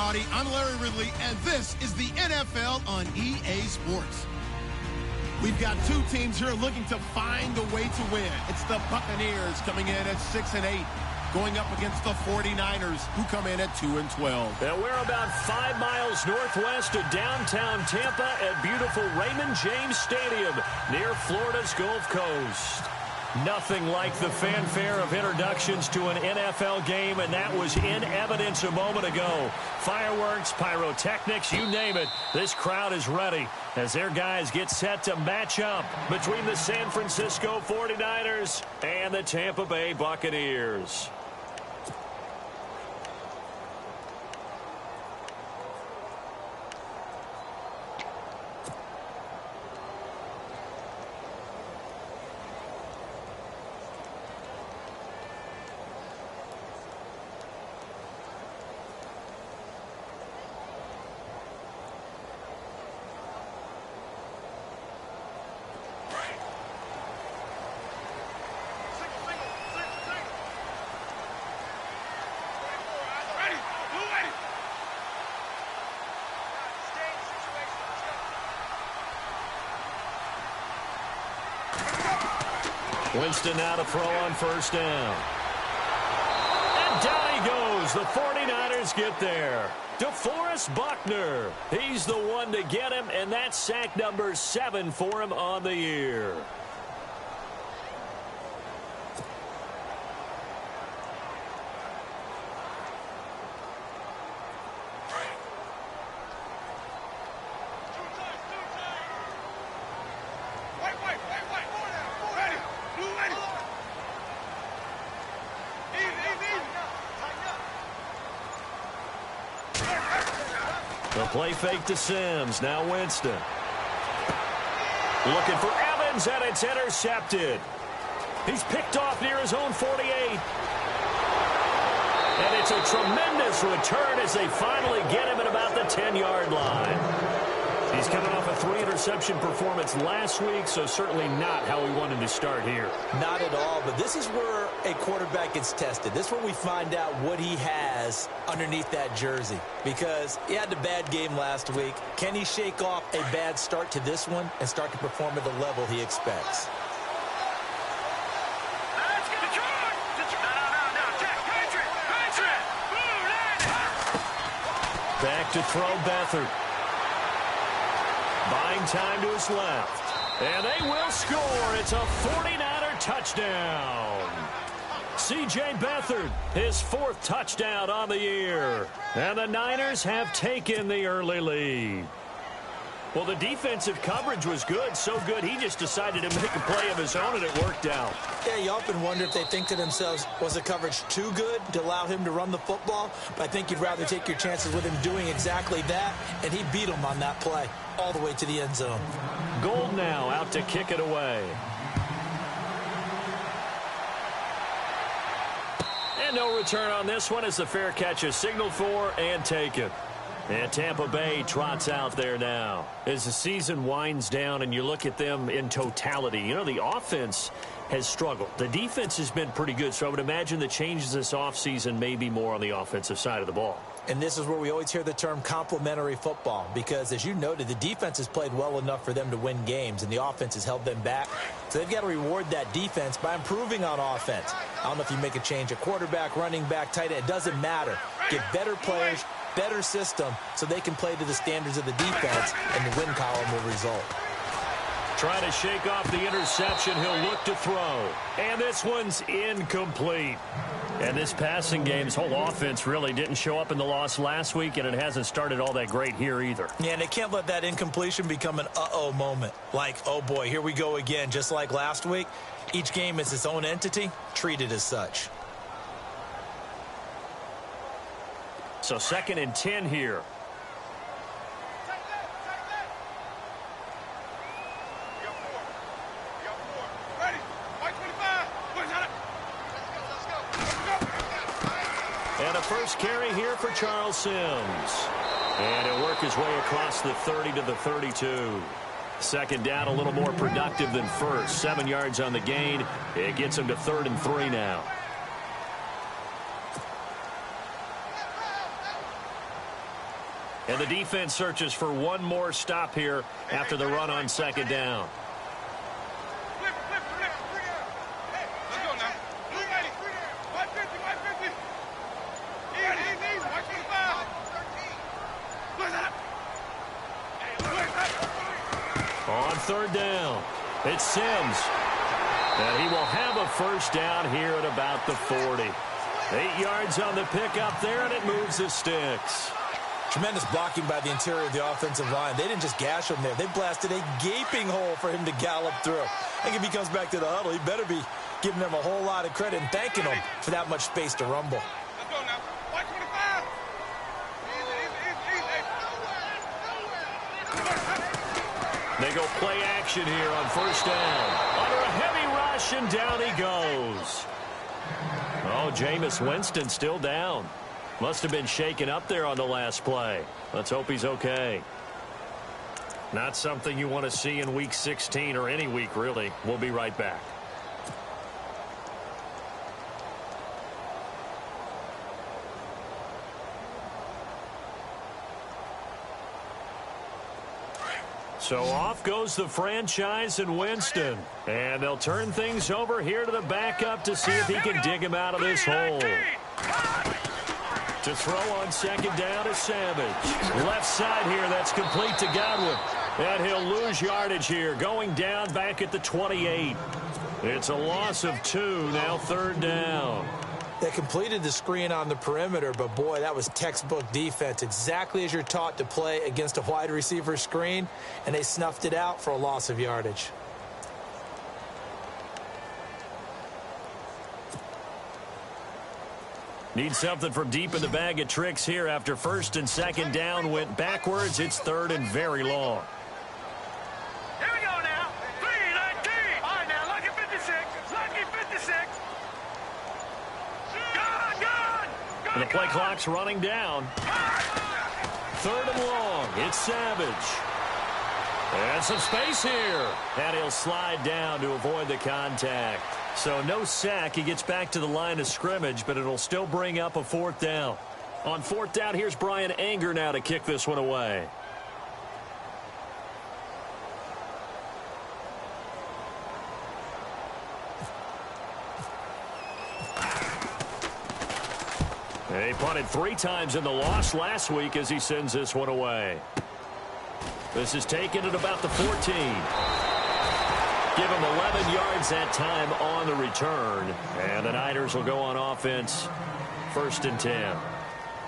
everybody. I'm Larry Ridley, and this is the NFL on EA Sports. We've got two teams here looking to find a way to win. It's the Buccaneers coming in at 6-8, going up against the 49ers, who come in at 2-12. And we're about 5 miles northwest of downtown Tampa at beautiful Raymond James Stadium near Florida's Gulf Coast. Nothing like the fanfare of introductions to an NFL game, and that was in evidence a moment ago. Fireworks, pyrotechnics, you name it. This crowd is ready as their guys get set to match up between the San Francisco 49ers and the Tampa Bay Buccaneers. Winston now to throw on first down. And down he goes. The 49ers get there. DeForest Buckner. He's the one to get him, and that's sack number 7 for him on the year. The play fake to Sims. Now Winston. Looking for Evans, and it's intercepted. He's picked off near his own 48. And it's a tremendous return as they finally get him at about the 10-yard line. He's coming off a 3-interception performance last week, so certainly not how we wanted to start here. Not at all, but this is where a quarterback gets tested. This is where we find out what he has underneath that jersey, because he had a bad game last week. Can he shake off a bad start to this one and start to perform at the level he expects? Back to throw Beathard. Buying time to his left. And they will score. It's a 49er touchdown. C.J. Beathard, his 4th touchdown on the year. And the Niners have taken the early lead. Well, the defensive coverage was good, so good he just decided to make a play of his own, and it worked out. Yeah, you often wonder if they think to themselves, was the coverage too good to allow him to run the football? But I think you'd rather take your chances with him doing exactly that, and he beat him on that play all the way to the end zone. Gold now out to kick it away. And no return on this one as the fair catch is signaled for and taken. And Tampa Bay trots out there now. As the season winds down and you look at them in totality, you know, the offense has struggled. The defense has been pretty good, so I would imagine the changes this offseason may be more on the offensive side of the ball. And this is where we always hear the term complementary football, because, as you noted, the defense has played well enough for them to win games, and the offense has held them back. So they've got to reward that defense by improving on offense. I don't know if you make a change at quarterback, running back, tight end. It doesn't matter. Get better players, better system, so they can play to the standards of the defense, and the win column will result. Trying to shake off the interception. He'll look to throw. And this one's incomplete. And this passing game's whole offense really didn't show up in the loss last week, and it hasn't started all that great here either. Yeah, and they can't let that incompletion become an uh-oh moment. Like, oh boy, here we go again, just like last week. Each game is its own entity, treated as such. So 2nd and 10 here. And a first carry here for Charles Sims. And he'll work his way across the 30 to the 32. 2nd down, a little more productive than first. 7 yards on the gain. It gets him to 3rd and 3 now. And the defense searches for one more stop here after the run on second down. On third down, it's Sims. And he will have a first down here at about the 40. 8 yards on the pickup there, and it moves the sticks. Tremendous blocking by the interior of the offensive line. They didn't just gash him there. They blasted a gaping hole for him to gallop through. I think if he comes back to the huddle, he better be giving them a whole lot of credit and thanking them for that much space to rumble. Let's go now. Watch 25. They go play action here on first down. Under a heavy rush, and down he goes. Oh, Jameis Winston still down. Must have been shaken up there on the last play. Let's hope he's okay. Not something you want to see in Week 16 or any week, really. We'll be right back. So off goes the franchise and Winston. And they'll turn things over here to the backup to see if he can dig him out of this hole. To throw on second down is Savage. Left side here, that's complete to Godwin. And he'll lose yardage here, going down back at the 28. It's a loss of 2, now third down. They completed the screen on the perimeter, but boy, that was textbook defense. Exactly as you're taught to play against a wide receiver screen, and they snuffed it out for a loss of yardage. Need something from deep in the bag of tricks here after first and second down went backwards. It's third and very long. Here we go now. 3-19. All right, now, lucky 56. Lucky 56. And the play clock's running down. Third and long. It's Savage. And some space here. And he'll slide down to avoid the contact. So no sack. He gets back to the line of scrimmage, but it'll still bring up a fourth down. On fourth down, here's Brian Anger now to kick this one away. He punted 3 times in the loss last week as he sends this one away. This is taken at about the 14. Give him 11 yards that time on the return. And the Niners will go on offense. First and 10.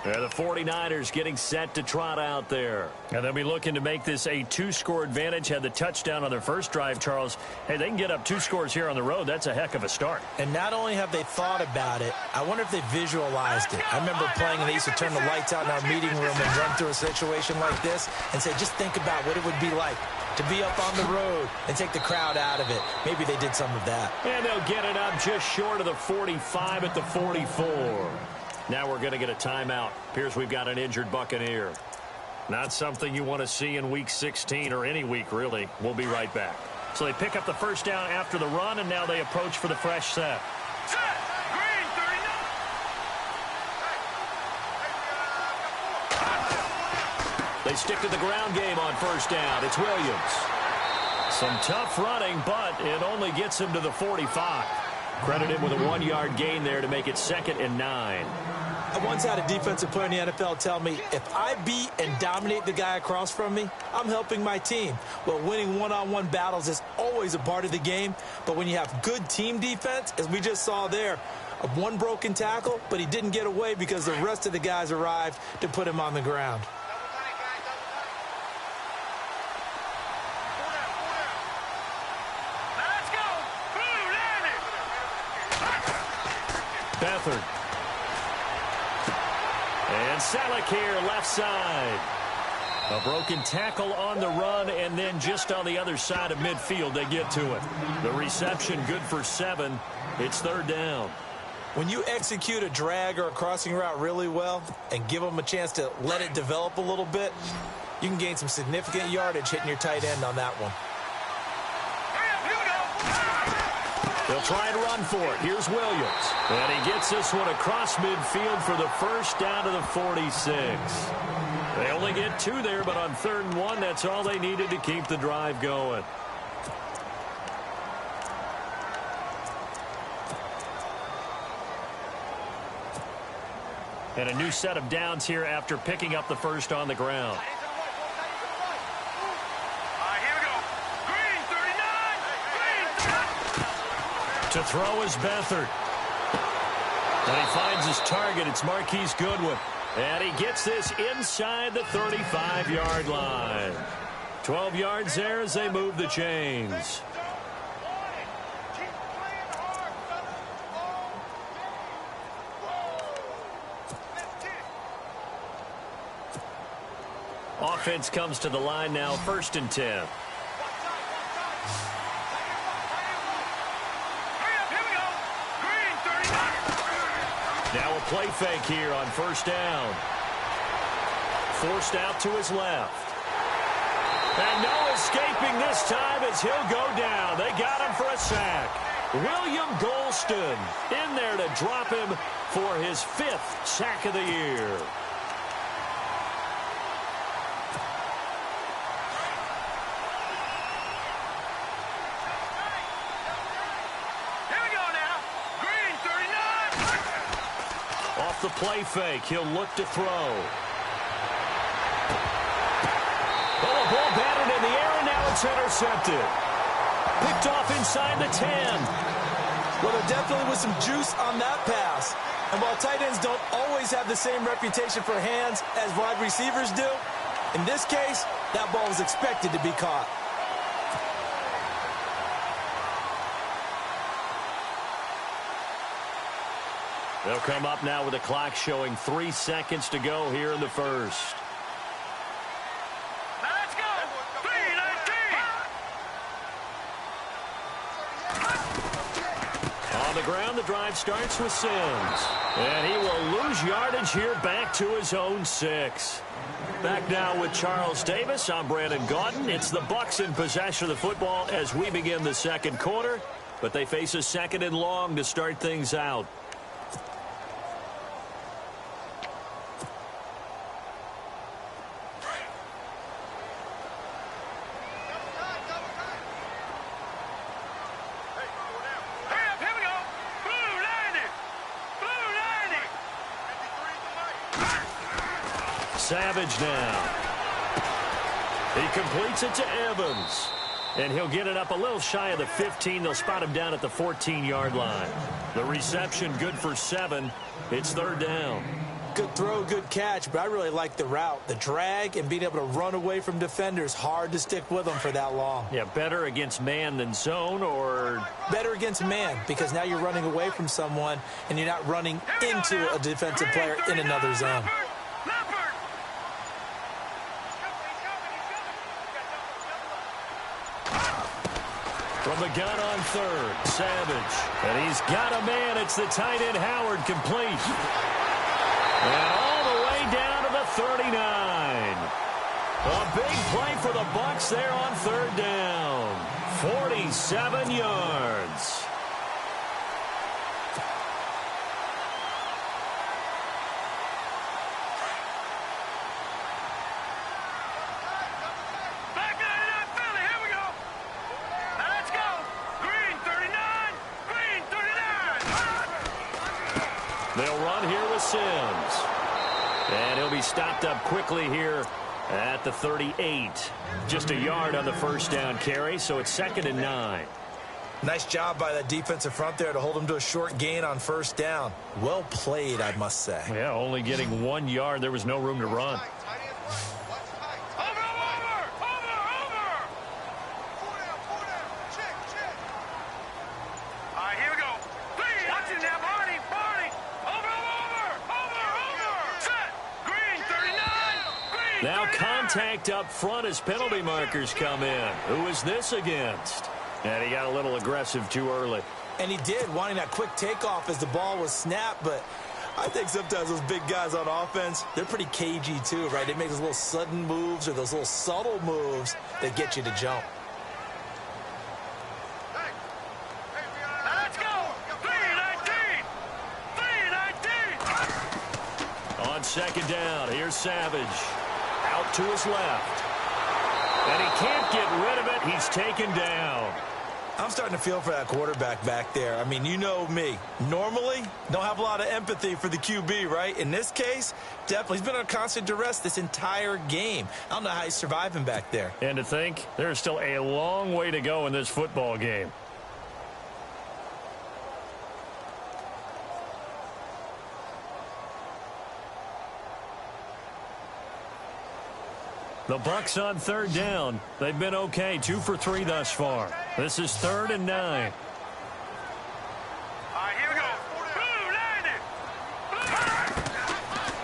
The 49ers getting set to trot out there. And they'll be looking to make this a 2-score advantage. Had the touchdown on their first drive, Charles. Hey, they can get up 2 scores here on the road. That's a heck of a start. And not only have they thought about it, I wonder if they visualized it. I remember playing and they used to turn the lights out in our meeting room and run through a situation like this and say, just think about what it would be like to be up on the road and take the crowd out of it. Maybe they did some of that. And they'll get it up just short of the 45 at the 44. Now we're going to get a timeout. Appears we've got an injured Buccaneer. Not something you want to see in Week 16 or any week, really. We'll be right back. So they pick up the first down after the run, and now they approach for the fresh set. Set. Green, 39. They stick to the ground game on first down. It's Williams. Some tough running, but it only gets him to the 45. Credit him with a 1-yard gain there to make it 2nd and 9. I once had a defensive player in the NFL tell me, if I beat and dominate the guy across from me, I'm helping my team. Well, winning one-on-one battles is always a part of the game, but when you have good team defense, as we just saw there, one broken tackle, but he didn't get away because the rest of the guys arrived to put him on the ground. Let's go. Blue, Beathard. And Salek here, left side. A broken tackle on the run, and then just on the other side of midfield, they get to it. The reception good for 7. It's third down. When you execute a drag or a crossing route really well and give them a chance to let it develop a little bit, you can gain some significant yardage hitting your tight end on that one. They'll try and run for it. Here's Williams. And he gets this one across midfield for the first down to the 46. They only get 2 there, but on 3rd and 1, that's all they needed to keep the drive going. And a new set of downs here after picking up the first on the ground. Here we go. Green, 39. To throw is Beathard. And he finds his target. It's Marquise Goodwin. And he gets this inside the 35-yard line. 12 yards there as they move the chains. Offense comes to the line now, 1st and 10. Here we go. Green, 39. Now a play fake here on 1st down. Forced out to his left. And no escaping this time as he'll go down. They got him for a sack. William Golston in there to drop him for his 5th sack of the year. The play fake. He'll look to throw. Oh, the ball batted in the air, and now it's intercepted. Picked off inside the 10. Well, there definitely was some juice on that pass. And while tight ends don't always have the same reputation for hands as wide receivers do, in this case, that ball was expected to be caught. They'll come up now with the clock showing 3 seconds to go here in the first. Now let's go. 3-19. On the ground, the drive starts with Sims. And he will lose yardage here back to his own 6. Back now with Charles Davis. I'm Brandon Gaudin. It's the Bucs in possession of the football as we begin the second quarter. But they face a 2nd and long to start things out. Savage now. He completes it to Evans. And he'll get it up a little shy of the 15. They'll spot him down at the 14-yard line. The reception good for 7. It's 3rd down. Good throw, good catch, but I really like the route. The drag and being able to run away from defenders. Hard to stick with them for that long. Yeah, better against man than zone, or better against man, because now you're running away from someone and you're not running into a defensive player in another zone. From the gun on 3rd, Savage. And he's got a man. It's the tight end, Howard, complete. And all the way down to the 39. A big play for the Bucs there on 3rd down. 47 yards. They'll run here with Sims. And he'll be stopped up quickly here at the 38. Just a yard on the 1st down carry, so it's 2nd and 9. Nice job by that defensive front there to hold him to a short gain on 1st down. Well played, I must say. Yeah, only getting 1 yard. There was no room to run. Now contact up front as penalty markers come in. Who is this against? And he got a little aggressive too early. And he did, wanting that quick takeoff as the ball was snapped. But I think sometimes those big guys on offense, they're pretty cagey too, right? They make those little sudden moves or those little subtle moves that get you to jump. Let's go! 3-19! 3-19! On 2nd down, here's Savage. Out to his left. And he can't get rid of it. He's taken down. I'm starting to feel for that quarterback back there. I mean, you know me. Normally, don't have a lot of empathy for the QB, right? In this case, definitely. He's been under constant duress this entire game. I don't know how he's surviving back there. And to think, there's still a long way to go in this football game. The Bucs on third down. They've been okay, 2 for 3 thus far. This is 3rd and 9. All right, here we go. Boom, landed.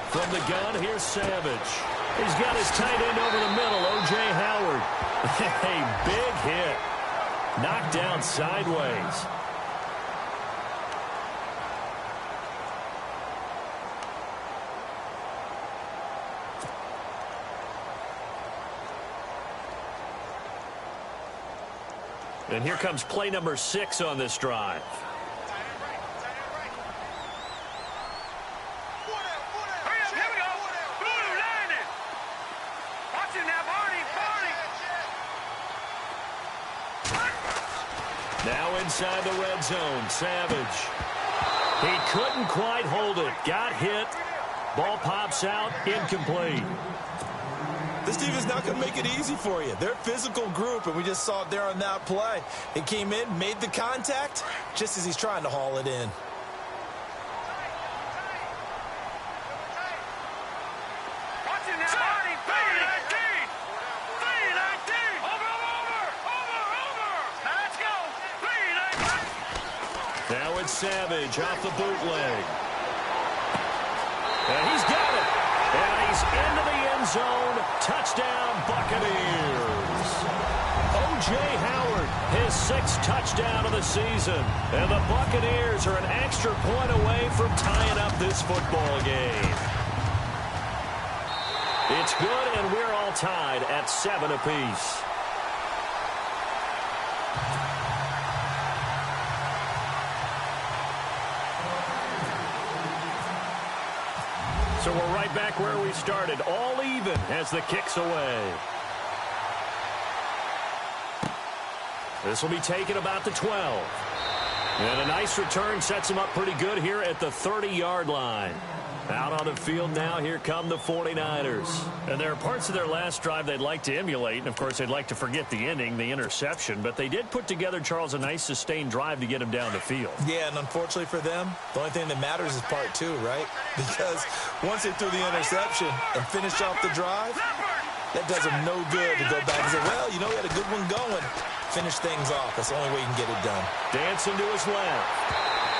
From the gun, here's Savage. He's got his tight end over the middle, O.J. Howard. A big hit. Knocked down sideways. And here comes play number 6 on this drive. Here we go. Boom, landed. Watch it now, Barney. Now inside the red zone, Savage. He couldn't quite hold it. Got hit. Ball pops out, incomplete. This team is not going to make it easy for you. They're a physical group, and we just saw it there on that play. It came in, made the contact, just as he's trying to haul it in. Watch it now, Barney. 3-19. 3-19. Over. Now let's go. 3-19. Now it's Savage off the bootleg. And he's got it. And he's into the end zone. Touchdown, Buccaneers. O.J. Howard, his 6th touchdown of the season. And the Buccaneers are an extra point away from tying up this football game. It's good, and we're all tied at 7 apiece. So we're right back where we started, all even as the kick's away. This will be taken about the 12. And a nice return sets him up pretty good here at the 30-yard line. Out on the field now, here come the 49ers. And there are parts of their last drive they'd like to emulate. And, of course, they'd like to forget the ending, the interception. But they did put together, Charles, a nice sustained drive to get him down the field. Yeah, and unfortunately for them, the only thing that matters is part 2, right? Because once they threw the interception and finished off the drive, that does them no good to go back and say, well, you know, we had a good one going. Finish things off. That's the only way you can get it done. Dancing to his left.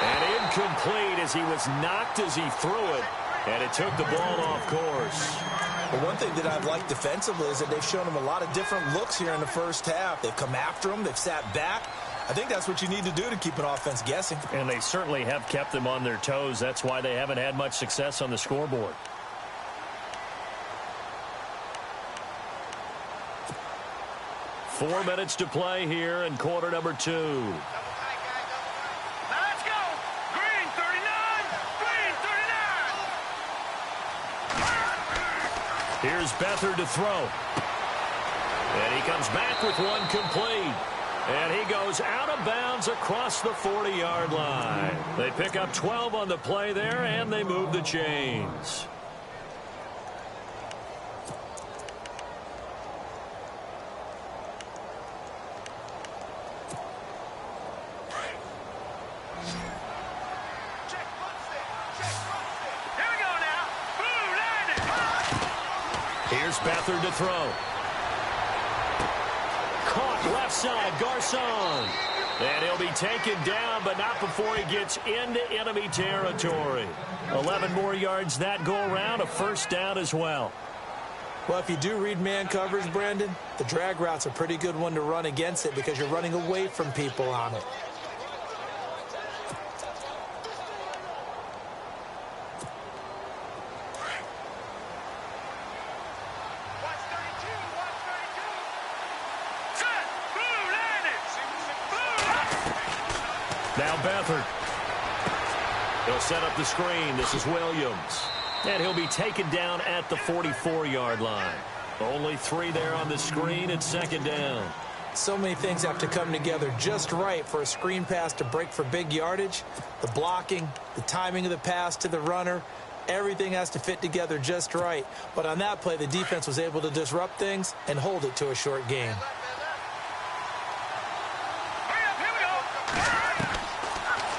And incomplete as he was knocked as he threw it. And it took the ball off course. Well, one thing that I've liked defensively is that they've shown him a lot of different looks here in the first half. They've come after him. They've sat back. I think that's what you need to do to keep an offense guessing. And they certainly have kept them on their toes. That's why they haven't had much success on the scoreboard. Four minutes to play here in quarter number 2. Here's Beathard to throw. And he comes back with one complete. And he goes out of bounds across the 40-yard line. They pick up 12 on the play there, and they move the chains. Here's Beathard to throw. Caught left side, Garcon. And he'll be taken down, but not before he gets into enemy territory. 11 more yards that go around, a first down as well. Well, if you do read man coverage, Brandon, the drag route's a pretty good one to run against it because you're running away from people on it. Now Beathard. He'll set up the screen. This is Williams. And he'll be taken down at the 44-yard line. Only 3 there on the screen at second down. So many things have to come together just right for a screen pass to break for big yardage. The blocking, the timing of the pass to the runner, everything has to fit together just right. But on that play, the defense was able to disrupt things and hold it to a short gain.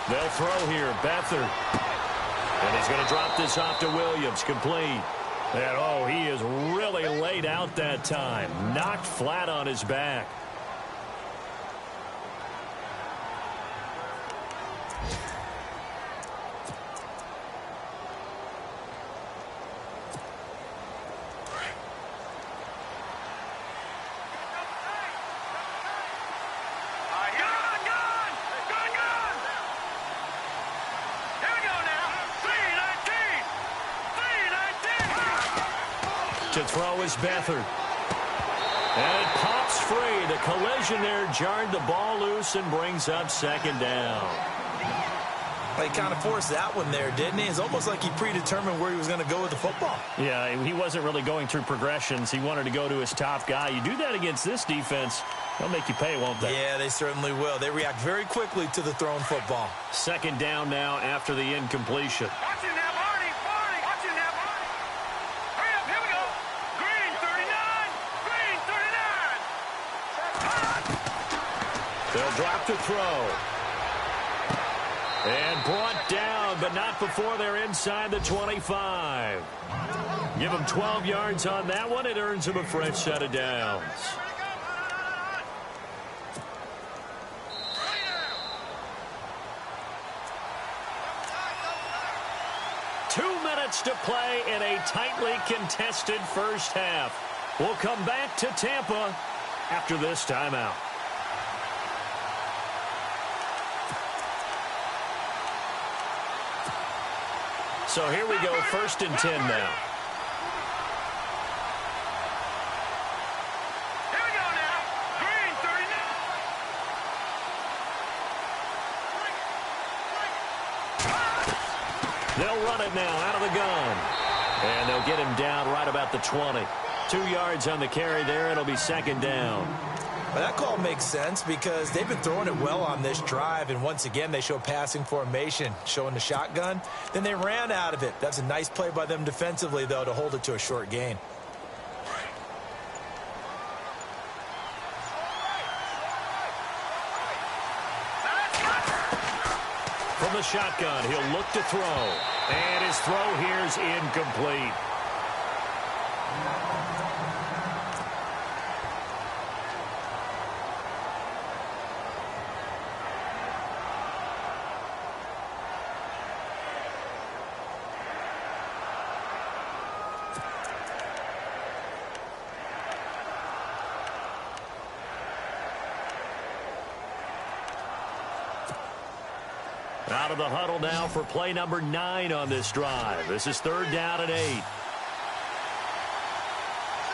They'll throw here. Beathard. And he's going to drop this off to Williams. Complete. And, oh, he is really laid out that time. Knocked flat on his back. To throw is Beathard. And it pops free. The collision there jarred the ball loose and brings up second down. Well, he kind of forced that one there, didn't he? It's almost like he predetermined where he was going to go with the football. Yeah, he wasn't really going through progressions. He wanted to go to his top guy. You do that against this defense, they'll make you pay, won't they? Yeah, they certainly will. They react very quickly to the thrown football. Second down now after the incompletion. They'll drop to throw. And brought down, but not before they're inside the 25. Give them 12 yards on that one. It earns them a fresh set of downs. To play in a tightly contested first half. We'll come back to Tampa after this timeout. So here we go, 1st and 10 now. Here we go now. Green 39. They'll run it now out of the gun. And they'll get him down right about the 20. 2 yards on the carry there. It'll be second down. Well, that call makes sense because they've been throwing it well on this drive, and once again they show passing formation, showing the shotgun. Then they ran out of it. That's a nice play by them defensively, though, to hold it to a short gain. From the shotgun, he'll look to throw. And his throw here is incomplete. Out of the huddle now for play number 9 on this drive. This is 3rd down and 8.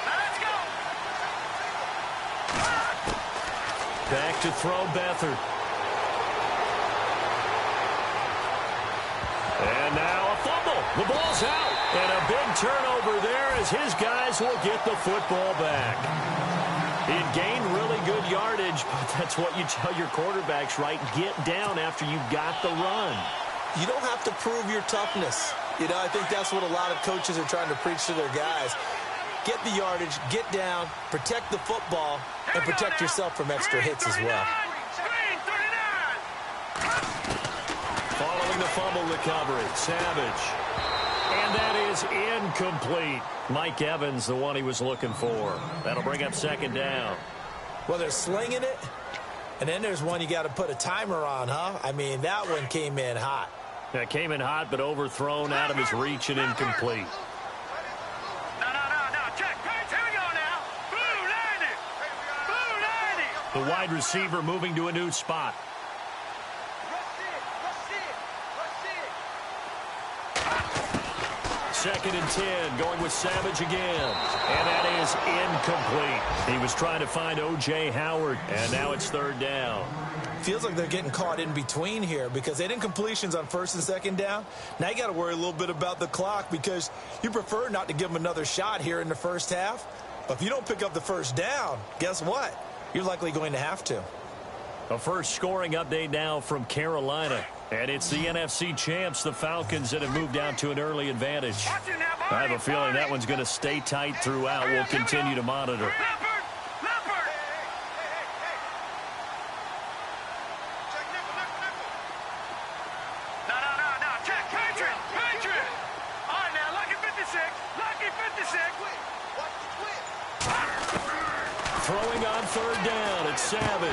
Let's go. Back to throw Beathard. And now a fumble. The ball's out. And a big turnover there as his guys will get the football back. He had gained really good yardage, but that's what you tell your quarterbacks, right? Get down after you've got the run. You don't have to prove your toughness. You know, I think that's what a lot of coaches are trying to preach to their guys. Get the yardage, get down, protect the football, and protect yourself from extra hits as well. Following the fumble recovery, Savage. And that is incomplete. Mike Evans, the one he was looking for. That'll bring up second down. Well, they're slinging it, and then there's one you got to put a timer on, huh? I mean, that one came in hot. That came in hot, but overthrown out of his reach and incomplete. No, check. Here we go now. Blue 90. The wide receiver moving to a new spot. Second and 10, going with Savage again. And that is incomplete. He was trying to find O.J. Howard, and now it's 3rd down. Feels like they're getting caught in between here because they didn't completions on 1st and 2nd down. Now you got to worry a little bit about the clock because you prefer not to give them another shot here in the first half. But if you don't pick up the first down, guess what? You're likely going to have to. A first scoring update now from Carolina. And it's the NFC champs, the Falcons, that have moved down to an early advantage. I have a feeling that one's going to stay tight throughout. We'll continue to monitor. Throwing on third down, it's Savage.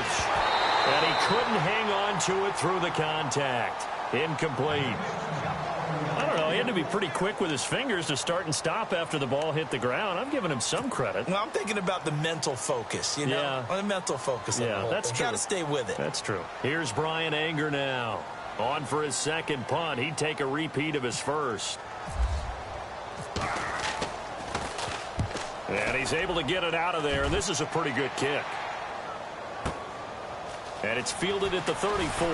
And he couldn't hang on to it through the contact. Incomplete. I don't know, he had to be pretty quick with his fingers to start and stop after the ball hit the ground. I'm giving him some credit. Well, I'm thinking about the mental focus, you know? Yeah. The mental focus. Yeah, that's true. Got to stay with it. That's true. Here's Brian Anger now. On for his second punt. He'd take a repeat of his first. And he's able to get it out of there, and this is a pretty good kick. And it's fielded at the 34.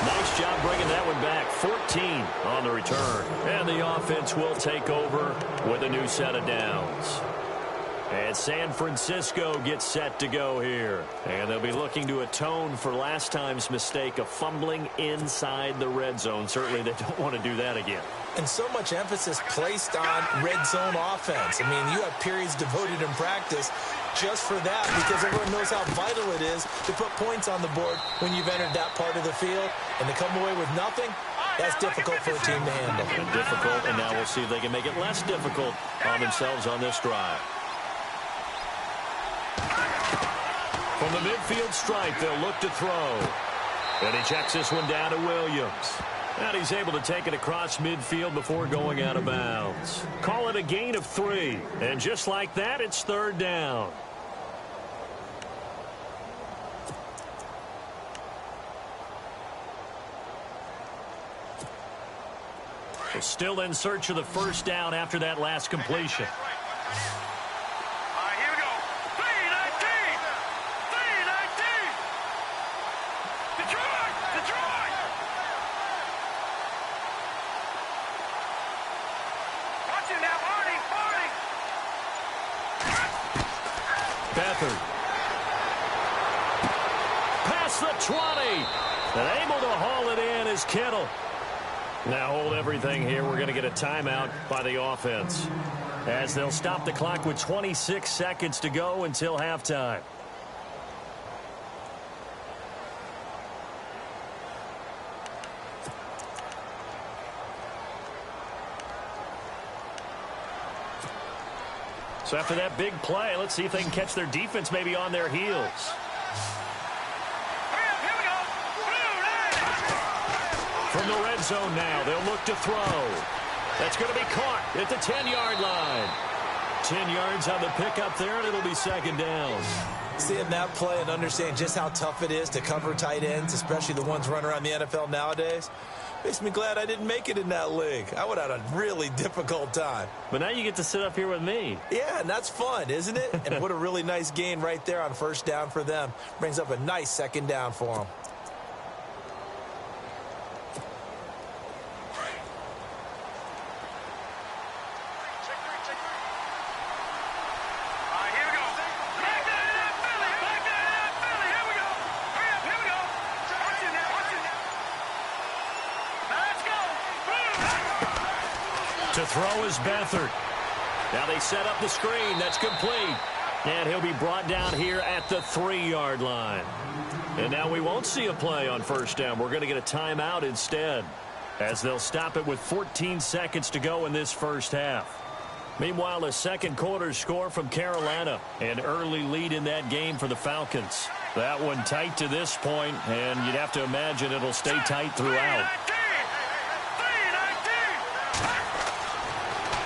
Nice job bringing that one back. 14 on the return. And the offense will take over with a new set of downs. And San Francisco gets set to go here. And they'll be looking to atone for last time's mistake of fumbling inside the red zone. Certainly they don't want to do that again. And so much emphasis placed on red zone offense. I mean, you have periods devoted in practice just for that because everyone knows how vital it is to put points on the board when you've entered that part of the field. And to come away with nothing, that's difficult for a team to handle. And difficult, and now we'll see if they can make it less difficult on themselves on this drive. From the midfield stripe, they'll look to throw. And he checks this one down to Williams. And he's able to take it across midfield before going out of bounds. Call it a gain of 3. And just like that, it's third down. We're still in search of the first down after that last completion. Beathard. Past the 20. And able to haul it in is Kittle. Now hold everything here. We're going to get a timeout by the offense, as they'll stop the clock with 26 seconds to go until halftime. So after that big play, let's see if they can catch their defense maybe on their heels. From the red zone now, they'll look to throw. That's going to be caught at the 10-yard line. 10 yards on the pickup there, and it'll be second down. Seeing that play and understanding just how tough it is to cover tight ends, especially the ones running around the NFL nowadays, makes me glad I didn't make it in that league. I would have had a really difficult time. But now you get to sit up here with me. Yeah, and that's fun, isn't it? And what a really nice gain right there on first down for them. Brings up a nice second down for them. To throw is Beathard. Now they set up the screen. That's complete. And he'll be brought down here at the 3-yard line. And now we won't see a play on first down. We're going to get a timeout instead, as they'll stop it with 14 seconds to go in this first half. Meanwhile, a second quarter score from Carolina. An early lead in that game for the Falcons. That one tight to this point, and you'd have to imagine it'll stay tight throughout.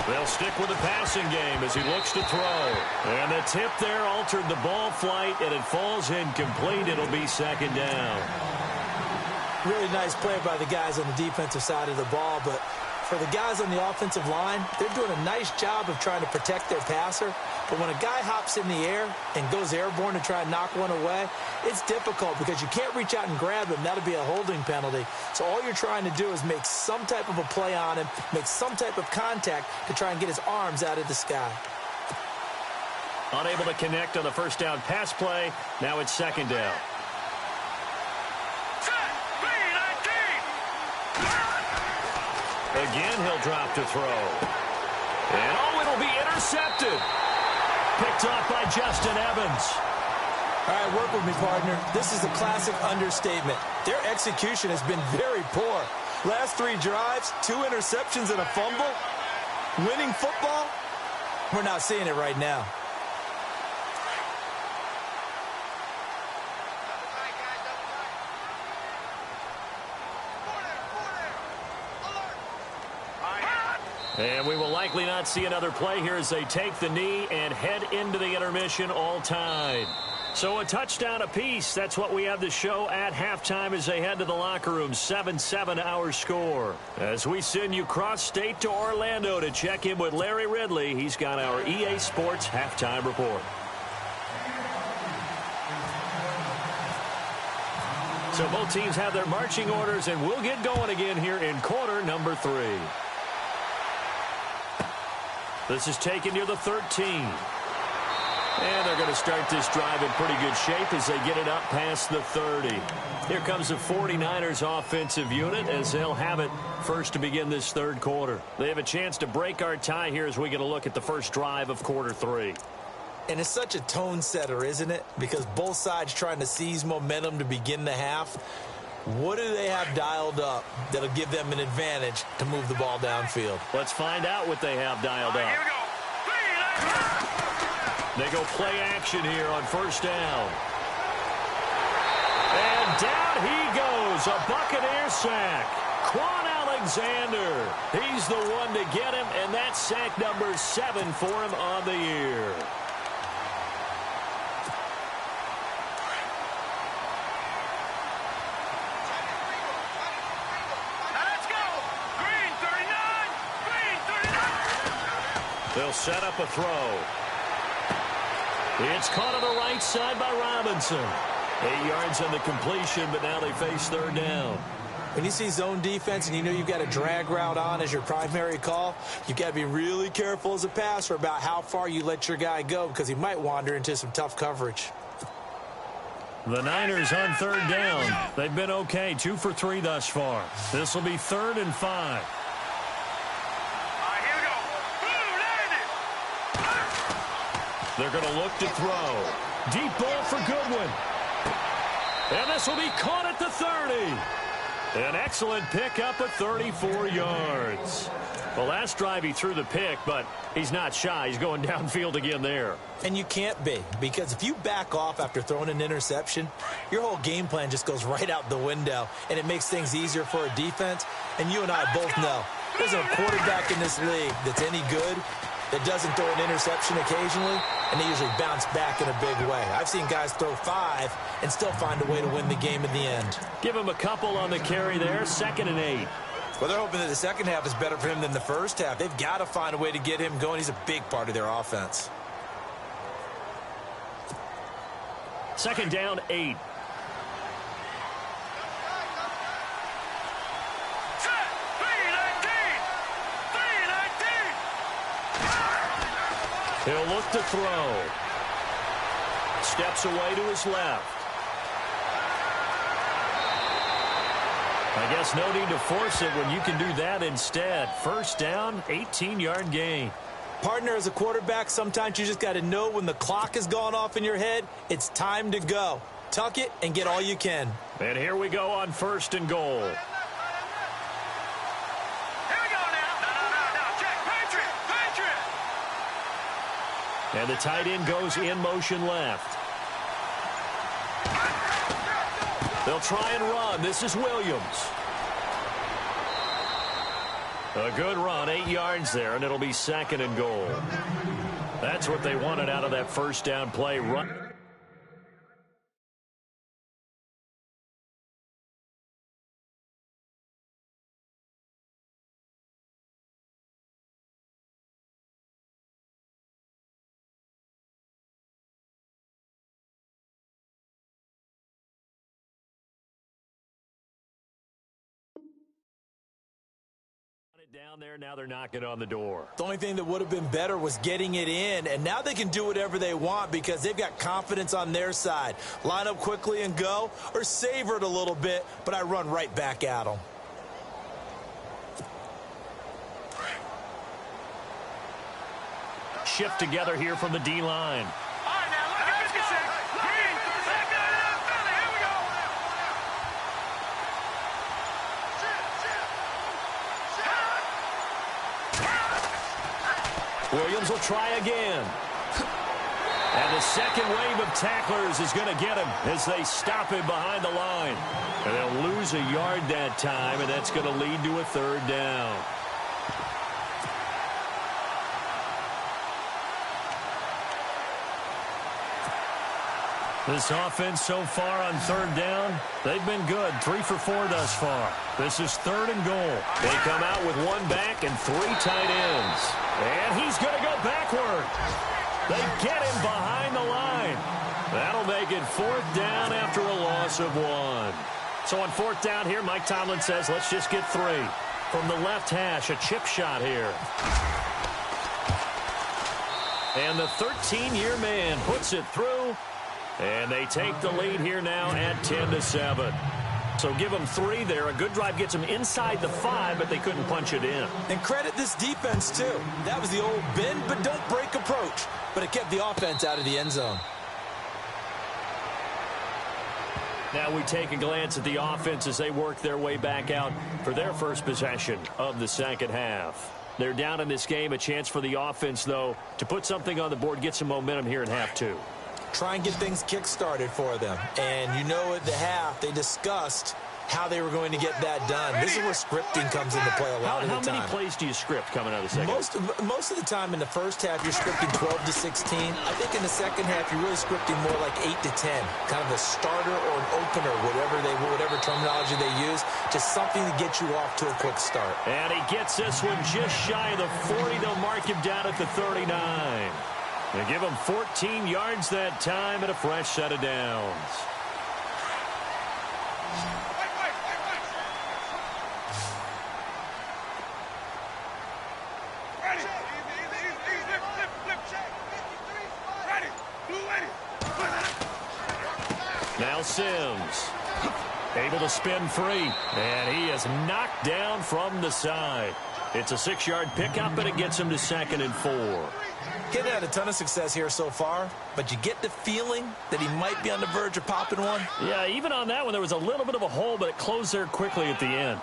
They'll stick with the passing game as he looks to throw. And the tip there altered the ball flight, and it falls incomplete. It'll be second down. Really nice play by the guys on the defensive side of the ball, but for the guys on the offensive line, they're doing a nice job of trying to protect their passer. But when a guy hops in the air and goes airborne to try and knock one away, it's difficult because you can't reach out and grab him. That'll be a holding penalty. So all you're trying to do is make some type of a play on him, make some type of contact to try and get his arms out of the sky. Unable to connect on the first down pass play. Now it's second down. Again, he'll drop to throw. And, oh, it'll be intercepted. Picked off by Justin Evans. All right, work with me, partner. This is a classic understatement. Their execution has been very poor. Last 3 drives, 2 interceptions and a fumble. Winning football? We're not seeing it right now. And we will likely not see another play here as they take the knee and head into the intermission all tied. So a touchdown apiece. That's what we have to show at halftime as they head to the locker room. 7-7 our score. As we send you cross-state to Orlando to check in with Larry Ridley, he's got our EA Sports halftime report. So both teams have their marching orders, and we'll get going again here in quarter number 3. This is taken near the 13. And they're going to start this drive in pretty good shape as they get it up past the 30. Here comes the 49ers offensive unit as they'll have it first to begin this third quarter. They have a chance to break our tie here as we get a look at the first drive of quarter 3. And it's such a tone setter, isn't it? Because both sides trying to seize momentum to begin the half. What do they have dialed up that'll give them an advantage to move the ball downfield? Let's find out what they have dialed up. Here we go. They go play action here on first down. And down he goes. A Buccaneer sack. Quan Alexander. He's the one to get him, and that's sack number 7 for him on the year. They'll set up a throw. It's caught on the right side by Robinson. 8 yards on the completion, but now they face third down. When you see zone defense and you know you've got a drag route on as your primary call, you've got to be really careful as a passer about how far you let your guy go because he might wander into some tough coverage. The Niners on third down. They've been okay, 2 for 3 thus far. This will be 3rd and 5. They're going to look to throw. Deep ball for Goodwin. And this will be caught at the 30. An excellent pickup at 34 yards. Well, last drive he threw the pick, but he's not shy. He's going downfield again there. And you can't be, because if you back off after throwing an interception, your whole game plan just goes right out the window, and it makes things easier for a defense. And you and I both know there's a quarterback in this league that's any good that doesn't throw an interception occasionally, and they usually bounce back in a big way. I've seen guys throw 5 and still find a way to win the game in the end. Give him a couple on the carry there, 2nd and 8. Well, they're hoping that the second half is better for him than the first half. They've got to find a way to get him going. He's a big part of their offense. 2nd down, 8. He'll look to throw. Steps away to his left. I guess no need to force it when you can do that instead. First down, 18-yard gain. Partner, as a quarterback, sometimes you just got to know when the clock has gone off in your head, it's time to go. Tuck it and get all you can. And here we go on 1st and goal. And the tight end goes in motion left. They'll try and run. This is Williams. A good run, 8 yards there, and it'll be 2nd and goal. That's what they wanted out of that first down play. Run. Down there, now they're knocking on the door. The only thing that would have been better was getting it in, and now they can do whatever they want because they've got confidence on their side. Line up quickly and go, or savor it a little bit, but I run right back at them. Shift together here from the D-line. All right, now look at 56. Green, second and a belly. Here we go. Williams will try again. And the second wave of tacklers is going to get him as they stop him behind the line. And they'll lose a yard that time, and that's going to lead to a third down. This offense so far on third down, they've been good. 3 for 4 thus far. This is third and goal. They come out with one back and 3 tight ends. And he's going to go backward. They get him behind the line. That'll make it fourth down after a loss of 1. So on fourth down here, Mike Tomlin says, let's just get 3. From the left hash, a chip shot here. And the 13-year man puts it through. And they take the lead here now at 10-7. So give them 3 there. A good drive gets them inside the 5, but they couldn't punch it in. And credit this defense, too. That was the old bend but don't break approach. But it kept the offense out of the end zone. Now we take a glance at the offense as they work their way back out for their first possession of the second half. They're down in this game. A chance for the offense, though, to put something on the board, get some momentum here in half 2. Try and get things kick-started for them. And you know at the half, they discussed how they were going to get that done. This is where scripting comes into play a lot of the time. How many plays do you script coming out of the second? Most of the time in the first half, you're scripting 12 to 16. I think in the second half, you're really scripting more like 8 to 10. Kind of a starter or an opener, whatever terminology they use. Just something to get you off to a quick start. And he gets this one just shy of the 40. They'll mark him down at the 39. They give him 14 yards that time and a fresh set of downs. Now Sims, able to spin free, and he is knocked down from the side. It's a 6-yard pickup, and it gets him to 2nd and 4. Kid had a ton of success here so far, but you get the feeling that he might be on the verge of popping one. Yeah, even on that one, there was a little bit of a hole, but it closed there quickly at the end.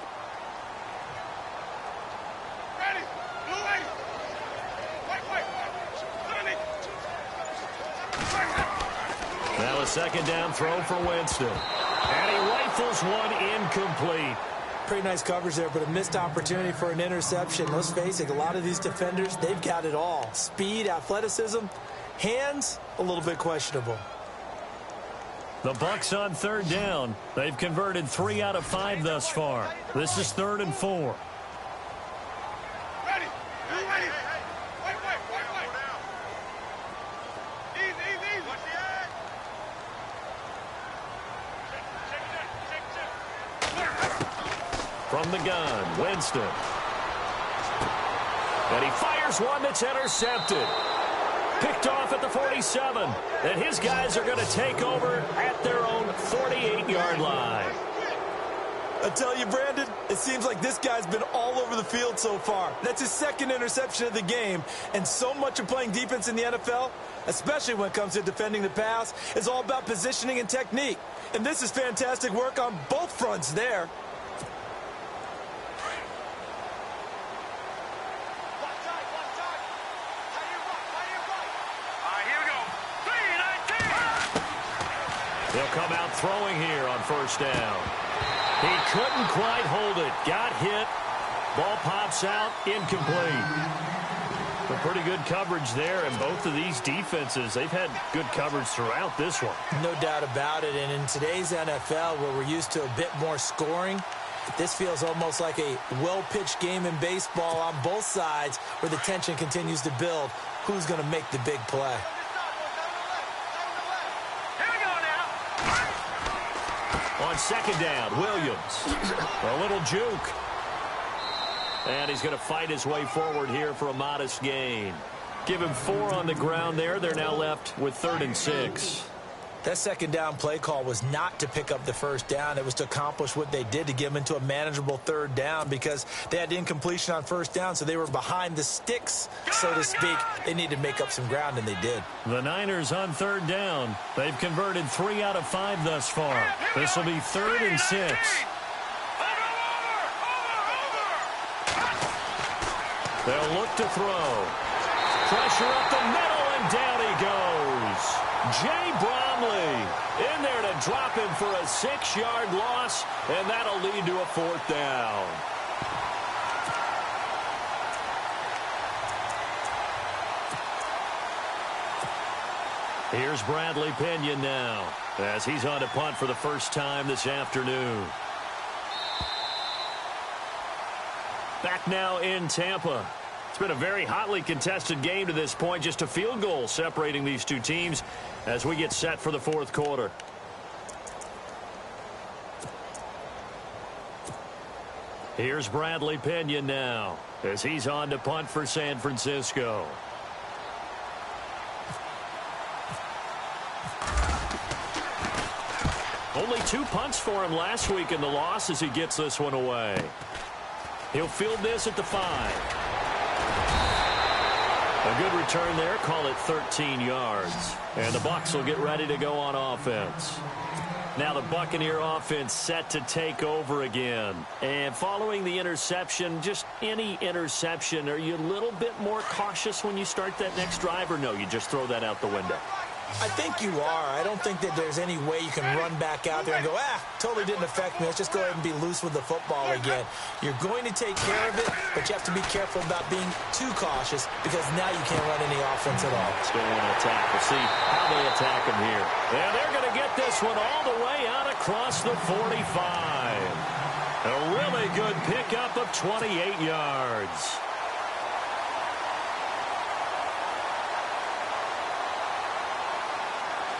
Now a second down throw for Winston. And he rifles one incomplete. Pretty nice coverage there, but a missed opportunity for an interception. Let's face it, a lot of these defenders, they've got it all. Speed, athleticism, hands, a little bit questionable. The Bucs on third down. They've converted 3 out of 5 thus far. This is 3rd and 4. From the gun, Winston. And he fires one that's intercepted. Picked off at the 47. And his guys are going to take over at their own 48-yard line. I tell you, Brandon, it seems like this guy's been all over the field so far. That's his 2nd interception of the game. And so much of playing defense in the NFL, especially when it comes to defending the pass, is all about positioning and technique. And this is fantastic work on both fronts there. They'll come out throwing here on first down. He couldn't quite hold it. Got hit. Ball pops out. Incomplete. But pretty good coverage there, and both of these defenses, they've had good coverage throughout this one. No doubt about it, and in today's NFL, where we're used to a bit more scoring, this feels almost like a well-pitched game in baseball on both sides where the tension continues to build. Who's going to make the big play? On second down, Williams. A little juke. And he's going to fight his way forward here for a modest gain. Give him 4 on the ground there. They're now left with 3rd and 6. That second down play call was not to pick up the first down. It was to accomplish what they did, to get them into a manageable 3rd down, because they had incompletion on first down, so they were behind the sticks, so to speak. They needed to make up some ground, and they did. The Niners on 3rd down. They've converted 3 out of 5 thus far. This will be 3rd and 6. They'll look to throw. Pressure up the middle, and down he goes. Jay Bromley in there to drop him for a 6-yard loss, and that'll lead to a 4th down. Here's Bradley Pinion now, as he's on to punt for the first time this afternoon. Back now in Tampa. It's been a very hotly contested game to this point. Just a field goal separating these two teams as we get set for the 4th quarter. Here's Bradley Pinion now as he's on to punt for San Francisco. Only 2 punts for him last week in the loss as he gets this one away. He'll field this at the 5. A good return there. Call it 13 yards. And the Bucs will get ready to go on offense. Now the Buccaneer offense set to take over again. And following the interception, just any interception, are you a little bit more cautious when you start that next drive, or no, you just throw that out the window? I think you are. I don't think that there's any way you can run back out there and go, totally didn't affect me. Let's just go ahead and be loose with the football again. You're going to take care of it, but you have to be careful about being too cautious, because now you can't run any offense at all. Still want to attack. We'll see how they attack him here. And they're going to get this one all the way out across the 45. A really good pickup of 28 yards.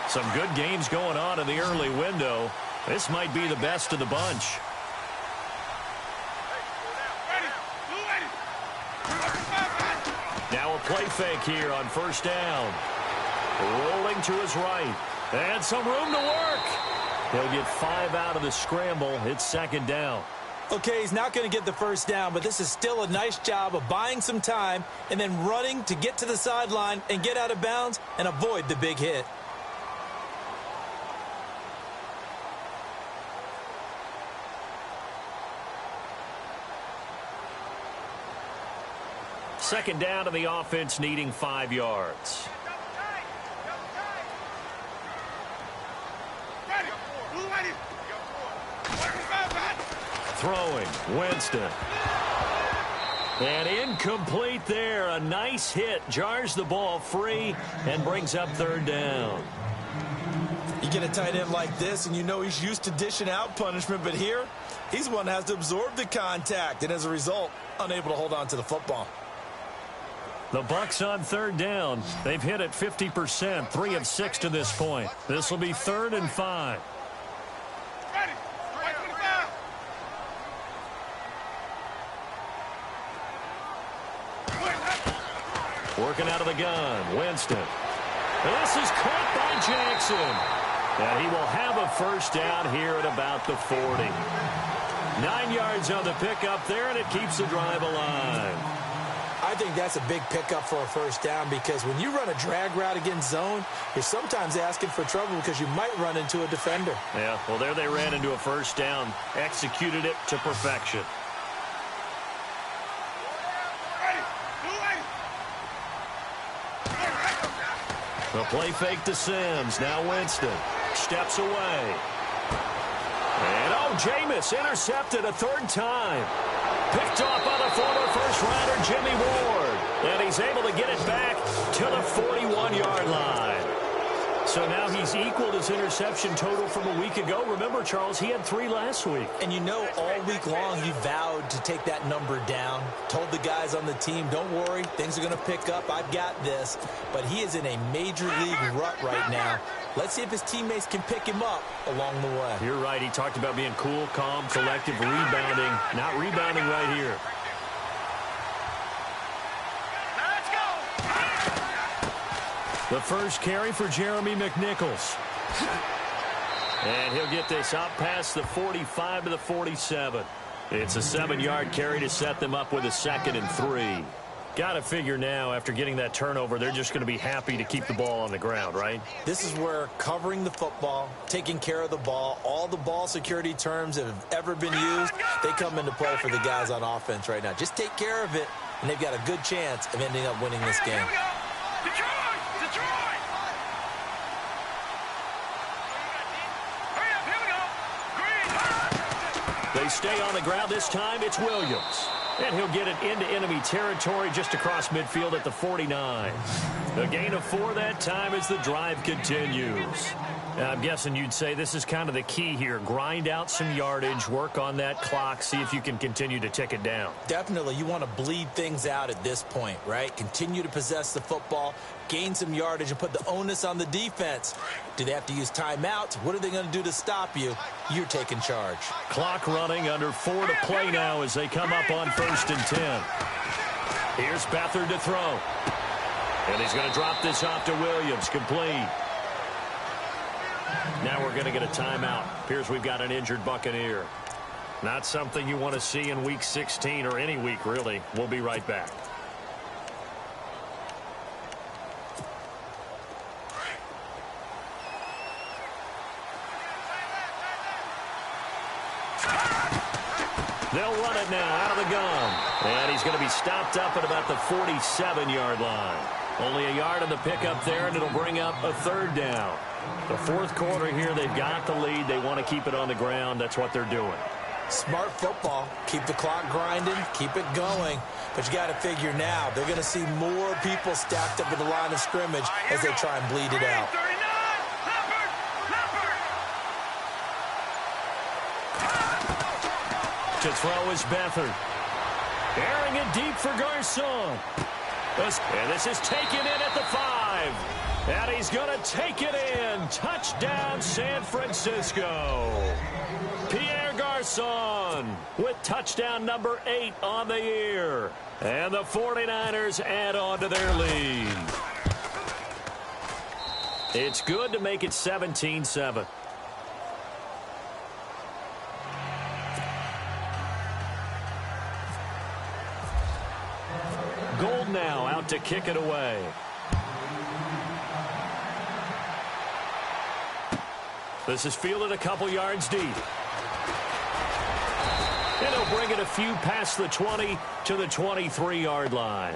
Some good games going on in the early window. This might be the best of the bunch. Now a play fake here on first down. Rolling to his right. And some room to work. He'll get 5 out of the scramble. It's 2nd down. Okay, he's not going to get the first down, but this is still a nice job of buying some time and then running to get to the sideline and get out of bounds and avoid the big hit. Second down, and the offense needing 5 yards. Throwing, Winston. And incomplete there. A nice hit. Jars the ball free and brings up 3rd down. You get a tight end like this, and you know he's used to dishing out punishment, but here, he's the one that has to absorb the contact, and as a result, unable to hold on to the football. The Bucs on 3rd down. They've hit it 50%, 3 of 6 to this point. This will be 3rd and 5. Working out of the gun, Winston. This is caught by Jackson. And he will have a first down here at about the 40. 9 yards on the pickup there, and it keeps the drive alive. I think that's a big pickup for a first down, because when you run a drag route against zone, you're sometimes asking for trouble because you might run into a defender. Yeah, well, there they ran into a first down, executed it to perfection. The play fake to Sims. Now Winston steps away. And, Jameis intercepted a 3rd time. Picked off by the former first-rounder Jimmy Ward. And he's able to get it back to the 41-yard line. So now he's equaled his interception total from a week ago. Remember, Charles, he had 3 last week. And you know, all week long he vowed to take that number down. Told the guys on the team, don't worry, things are going to pick up. I've got this. But he is in a major league rut right now. Let's see if his teammates can pick him up along the way. You're right. He talked about being cool, calm, collective, rebounding. Not rebounding right here. The first carry for Jeremy McNichols. And he'll get this up past the 45 to the 47. It's a 7-yard carry to set them up with a 2nd and 3. Got to figure now, after getting that turnover, they're just going to be happy to keep the ball on the ground, right? This is where covering the football, taking care of the ball, all the ball security terms that have ever been used, they come into play for the guys on offense right now. Just take care of it, and they've got a good chance of ending up winning this game. Detroit! Detroit! Hurry up, here we go. Green. They stay on the ground. This time it's Williams. And he'll get it into enemy territory just across midfield at the 49. A gain of 4 that time as the drive continues. Now, I'm guessing you'd say this is kind of the key here. Grind out some yardage, work on that clock, see if you can continue to tick it down. Definitely, you want to bleed things out at this point, right? Continue to possess the football, gain some yardage, and put the onus on the defense. Do they have to use timeouts? What are they going to do to stop you? You're taking charge. Clock running, under 4 to play now as they come up on 1st and 10. Here's Beathard to throw. And he's going to drop this off to Williams, complete. Now we're going to get a timeout. Appears we've got an injured Buccaneer. Not something you want to see in Week 16 or any week, really. We'll be right back. They'll run it now out of the gun. And he's going to be stopped up at about the 47-yard line. Only a yard on the pickup there, and it'll bring up a 3rd down. The 4th quarter here, they've got the lead. They want to keep it on the ground. That's what they're doing. Smart football. Keep the clock grinding. Keep it going. But you got to figure now, they're going to see more people stacked up at the line of scrimmage as they try and bleed it out. 39, To throw is Beathard. Airing it deep for Garcon. And this is taken in at the 5. And he's going to take it in. Touchdown, San Francisco. Pierre Garcon with touchdown number 8 on the year. And the 49ers add on to their lead. It's good to make it 17-7. Gold now out to kick it away. This is fielded a couple yards deep. And he'll bring it a few past the 20 to the 23-yard line.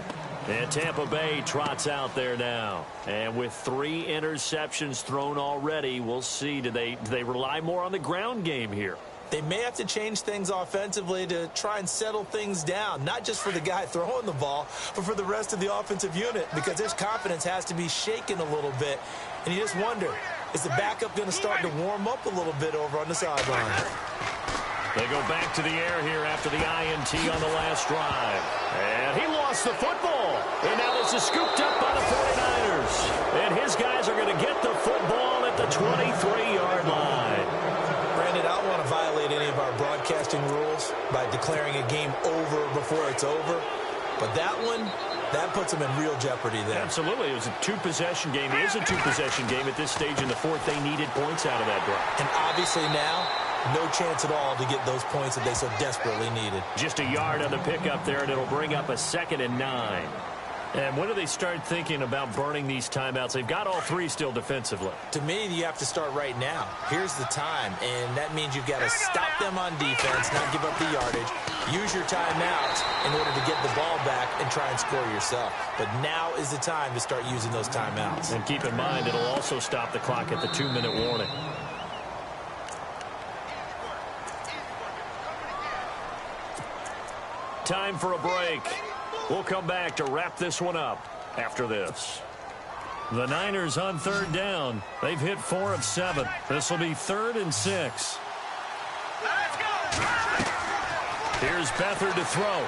And Tampa Bay trots out there now. And with 3 interceptions thrown already, we'll see. Do they rely more on the ground game here? They may have to change things offensively to try and settle things down, not just for the guy throwing the ball, but for the rest of the offensive unit, because their confidence has to be shaken a little bit. And you just wonder, is the backup going to start to warm up a little bit over on the sideline? They go back to the air here after the INT on the last drive. And he lost the football. And now this is scooped up by the 49ers. And his guys are going to get the football at the 23-yard line. Brandon, I don't want to violate any of our broadcasting rules by declaring a game over before it's over. But that one, that puts them in real jeopardy there. Absolutely. It was a 2-possession game. It is a 2-possession game at this stage in the 4th. They needed points out of that drive. And obviously now, no chance at all to get those points that they so desperately needed. Just a yard on the pickup there, and it'll bring up a 2nd and 9. And when do they start thinking about burning these timeouts? They've got all 3 still defensively. To me, you have to start right now. Here's the time, and that means you've got to stop them on defense, not give up the yardage, use your timeouts in order to get the ball back and try and score yourself. But now is the time to start using those timeouts. And keep in mind, it'll also stop the clock at the 2-minute warning. Time for a break. We'll come back to wrap this one up after this. The Niners on 3rd down. They've hit 4 of 7. This will be 3rd and 6. Let's go! Here's Beathard to throw.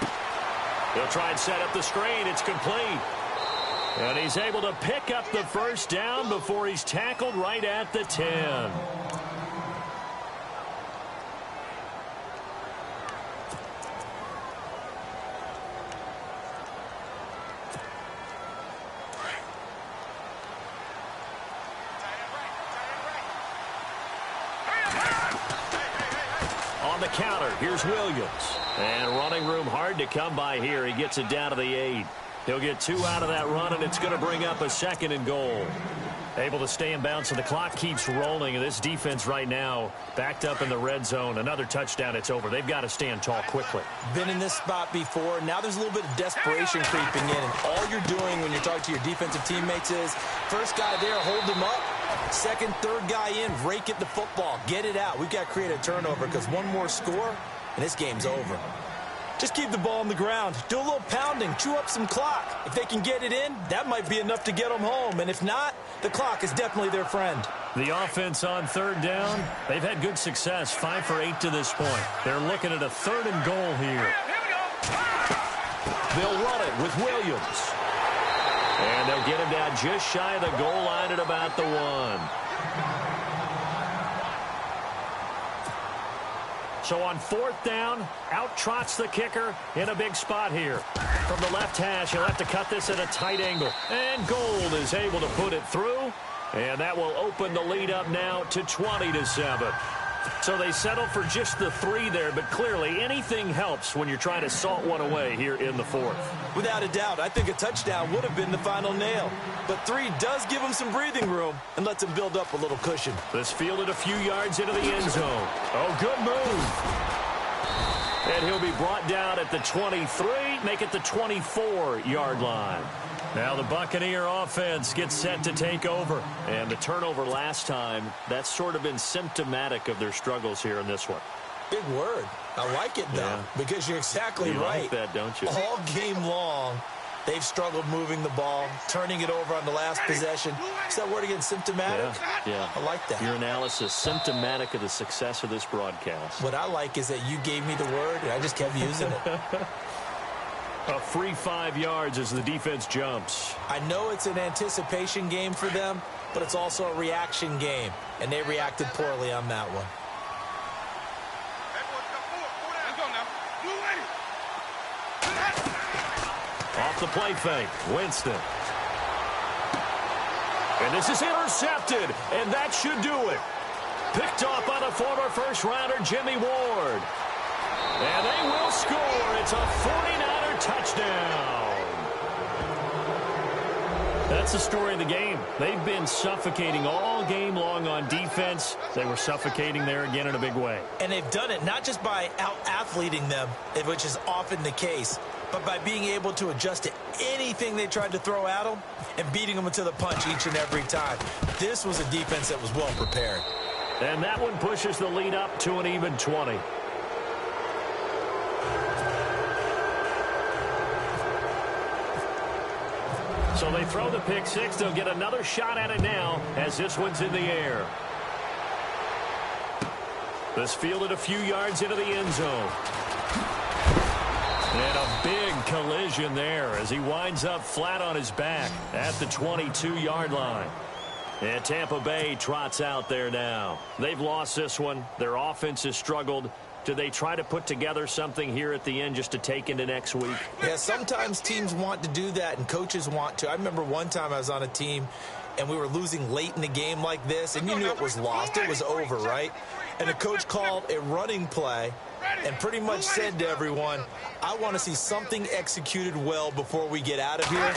He'll try and set up the screen. It's complete. And he's able to pick up the 1st down before he's tackled right at the 10. On the counter, here's Williams. And running room hard to come by here. He gets it down to the 8. He'll get 2 out of that run, and it's going to bring up a 2nd and goal. Able to stay in bounds, and the clock keeps rolling. And this defense right now backed up in the red zone. Another touchdown, it's over. They've got to stand tall quickly. Been in this spot before. Now there's a little bit of desperation creeping in. And all you're doing when you're talking to your defensive teammates is, first guy there, hold him up. Second, third guy in, rake at the football. Get it out. We've got to create a turnover because one more score, and this game's over. Just keep the ball on the ground. Do a little pounding. Chew up some clock. If they can get it in, that might be enough to get them home. And if not, the clock is definitely their friend. The offense on 3rd down, they've had good success, 5 for 8 to this point. They're looking at a 3rd and goal here. They'll run it with Williams. And they'll get him down just shy of the goal line at about the 1. So on 4th down, out trots the kicker in a big spot here. From the left hash, he'll have to cut this at a tight angle. And Gold is able to put it through. And that will open the lead up now to 20-7. So they settle for just the 3 there, but clearly anything helps when you're trying to salt one away here in the 4th. Without a doubt, I think a touchdown would have been the final nail. But 3 does give them some breathing room and lets them build up a little cushion. This fielded a few yards into the end zone. Oh, good move. And he'll be brought down at the 23, make it the 24-yard line. Now the Buccaneer offense gets set to take over. And the turnover last time, that's sort of been symptomatic of their struggles here in this one. Big word. I like it, though, because you're exactly right. You like that, don't you? All game long, they've struggled moving the ball, turning it over on the last possession. Is that word again, symptomatic? Yeah. I like that. Your analysis, symptomatic of the success of this broadcast. What I like is that you gave me the word, and I just kept using it. A free 5 yards as the defense jumps. I know it's an anticipation game for them, but it's also a reaction game, and they reacted poorly on that one. Off the play fake, Winston. And this is intercepted, and that should do it. Picked off by the former first-rounder Jimmy Ward. And they will score. It's a 49er touchdown. That's the story of the game. They've been suffocating all game long on defense. They were suffocating there again in a big way. And they've done it not just by out-athleting them, which is often the case, but by being able to adjust to anything they tried to throw at them and beating them to the punch each and every time. This was a defense that was well prepared. And that one pushes the lead up to an even 20. So they throw the pick 6. They'll get another shot at it now as this one's in the air. This fielded a few yards into the end zone. And a big collision there as he winds up flat on his back at the 22-yard line. And Tampa Bay trots out there now. They've lost this one. Their offense has struggled. Do they try to put together something here at the end just to take into next week? Yeah, sometimes teams want to do that and coaches want to. I remember one time I was on a team and we were losing late in the game like this, and you knew it was lost. It was over, right? And the coach called a running play and pretty much said to everyone, I want to see something executed well before we get out of here.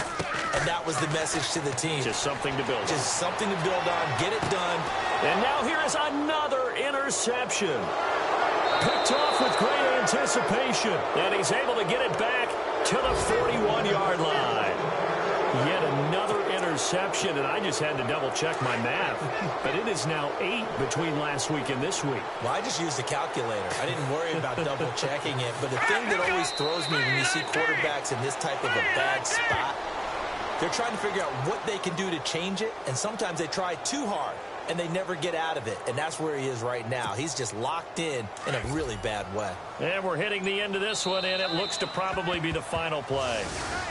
And that was the message to the team. Just something to build on. Just something to build on. Get it done. And now here is another interception. Picked off with great anticipation. And he's able to get it back to the 41-yard line. Yet another interception, and I just had to double-check my math. But it is now 8 between last week and this week. Well, I just used a calculator. I didn't worry about double-checking it. But the thing that always throws me when you see quarterbacks in this type of a bad spot, they're trying to figure out what they can do to change it, and sometimes they try too hard, and they never get out of it. And that's where he is right now. He's just locked in a really bad way. And we're hitting the end of this one, and it looks to probably be the final play.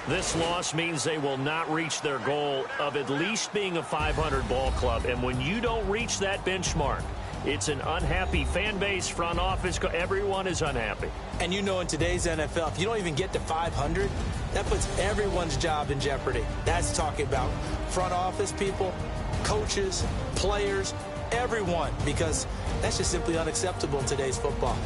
This loss means they will not reach their goal of at least being a 500 ball club. And when you don't reach that benchmark, it's an unhappy fan base, front office. Everyone is unhappy. And you know, in today's NFL, if you don't even get to 500, that puts everyone's job in jeopardy. That's talking about front office people, coaches, players, everyone, because that's just simply unacceptable in today's football.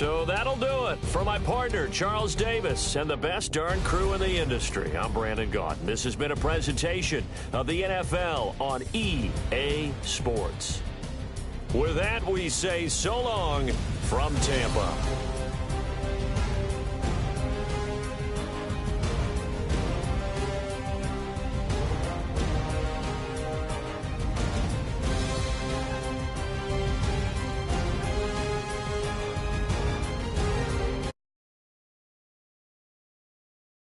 So that'll do it. For my partner, Charles Davis, and the best darn crew in the industry, I'm Brandon Gaudin. This has been a presentation of the NFL on EA Sports. With that, we say so long from Tampa.